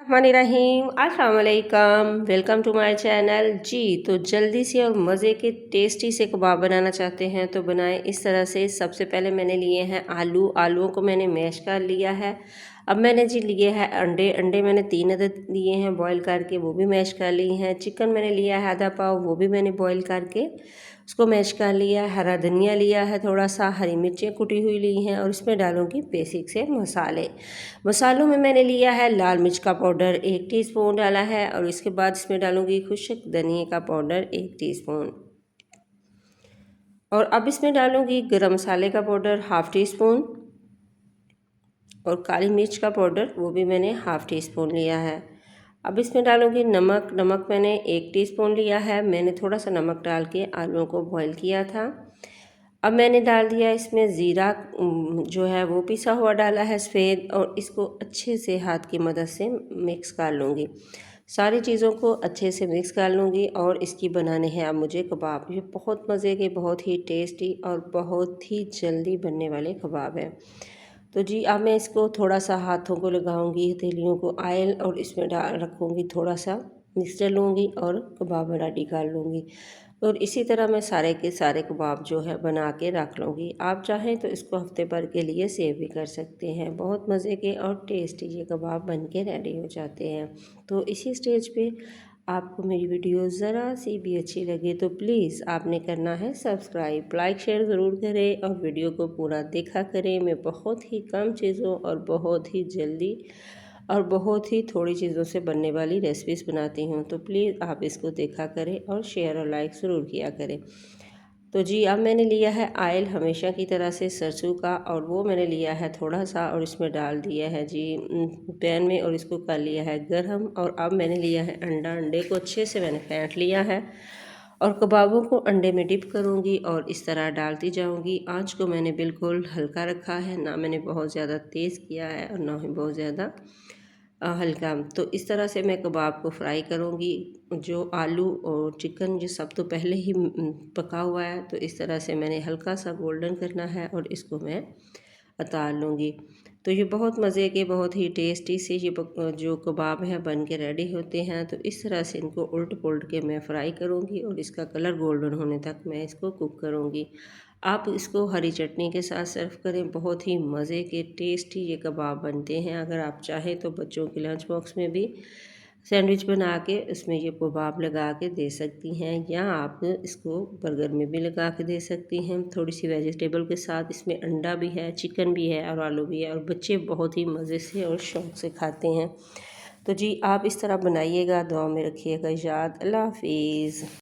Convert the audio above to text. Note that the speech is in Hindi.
बिस्मिल्लाहिर्रहमानिर्रहीम अस्सलाम वालेकुम। Welcome to my channel. जी तो जल्दी से और मज़े के टेस्टी से कबाब बनाना चाहते हैं तो बनाएं इस तरह से। सबसे पहले मैंने लिए हैं आलूओं को मैंने मैश कर लिया है। अब मैंने जी लिए हैं अंडे मैंने 3 अदद लिए हैं बॉईल करके, वो भी मैश कर लिए हैं। चिकन मैंने लिया है आधा पाव, वो भी मैंने बॉईल करके उसको मैश कर लिया है। हरा धनिया लिया है थोड़ा सा, हरी मिर्चें कुटी हुई ली हैं और इसमें डालूंगी बेसिक से मसालों में मैंने लिया है लाल मिर्च का पाउडर 1 टीस्पून डाला है और इसके बाद इसमें डालूंगी खुश्क धनिए का पाउडर 1 टीस्पून और अब इसमें डालूंगी गरम मसाले का पाउडर ½ टीस्पून और काली मिर्च का पाउडर वो भी मैंने ½ टीस्पून लिया है। अब इसमें डालूंगी नमक मैंने 1 टीस्पून लिया है। मैंने थोड़ा सा नमक डाल के आलूओं को बॉईल किया था। अब मैंने डाल दिया इसमें ज़ीरा जो है वो पिसा हुआ डाला है सफ़ेद, और इसको अच्छे से हाथ की मदद से मिक्स कर लूँगी। सारी चीज़ों को अच्छे से मिक्स कर लूँगी और इसकी बनाने हैं अब मुझे कबाब। ये बहुत मज़े के, बहुत ही टेस्टी और बहुत ही जल्दी बनने वाले कबाब हैं। तो जी अब मैं इसको थोड़ा सा हाथों को लगाऊंगी, हथेलियों को ऑयल, और इसमें डाल रखूँगी थोड़ा सा मिक्सचर लूँगी और कबाब रेडी कर लूँगी। और इसी तरह मैं सारे के सारे कबाब जो है बना के रख लूँगी। आप चाहें तो इसको हफ्ते भर के लिए सेव भी कर सकते हैं। बहुत मज़े के और टेस्टी ये कबाब बन के रेडी हो जाते हैं। तो इसी स्टेज पे आपको मेरी वीडियो ज़रा सी भी अच्छी लगे तो प्लीज़ आपने करना है सब्सक्राइब, लाइक शेयर ज़रूर करें और वीडियो को पूरा देखा करें। मैं बहुत ही कम चीज़ों और बहुत ही जल्दी और बहुत ही थोड़ी चीज़ों से बनने वाली रेसिपीज़ बनाती हूँ, तो प्लीज़ आप इसको देखा करें और शेयर और लाइक ज़रूर किया करें। तो जी अब मैंने लिया है ऑयल हमेशा की तरह से सरसों का, और वो मैंने लिया है थोड़ा सा और इसमें डाल दिया है जी पैन में और इसको कर लिया है गरम। और अब मैंने लिया है अंडे को अच्छे से मैंने फेंट लिया है और कबाबों को अंडे में डिप करूँगी और इस तरह डालती जाऊँगी। आँच को मैंने बिल्कुल हल्का रखा है, ना मैंने बहुत ज़्यादा तेज़ किया है और ना ही बहुत ज़्यादा हल्का। तो इस तरह से मैं कबाब को फ्राई करूँगी। जो आलू और चिकन जो सब तो पहले ही पका हुआ है, तो इस तरह से मैंने हल्का सा गोल्डन करना है और इसको मैं उतार लूँगी। तो ये बहुत मज़े के, बहुत ही टेस्टी से ये जो कबाब है बन के रेडी होते हैं। तो इस तरह से इनको उल्ट पुल्ट के मैं फ्राई करूँगी और इसका कलर गोल्डन होने तक मैं इसको कुक करूँगी। आप इसको हरी चटनी के साथ सर्व करें, बहुत ही मज़े के टेस्टी ये कबाब बनते हैं। अगर आप चाहें तो बच्चों के लंच बॉक्स में भी सैंडविच बना के उसमें ये कबाब लगा के दे सकती हैं, या आप इसको बर्गर में भी लगा के दे सकती हैं थोड़ी सी वेजिटेबल के साथ। इसमें अंडा भी है, चिकन भी है और आलू भी है और बच्चे बहुत ही मज़े से और शौक़ से खाते हैं। तो जी आप इस तरह बनाइएगा, दुआ में रखिएगा याद। अल्लाह हाफिज़।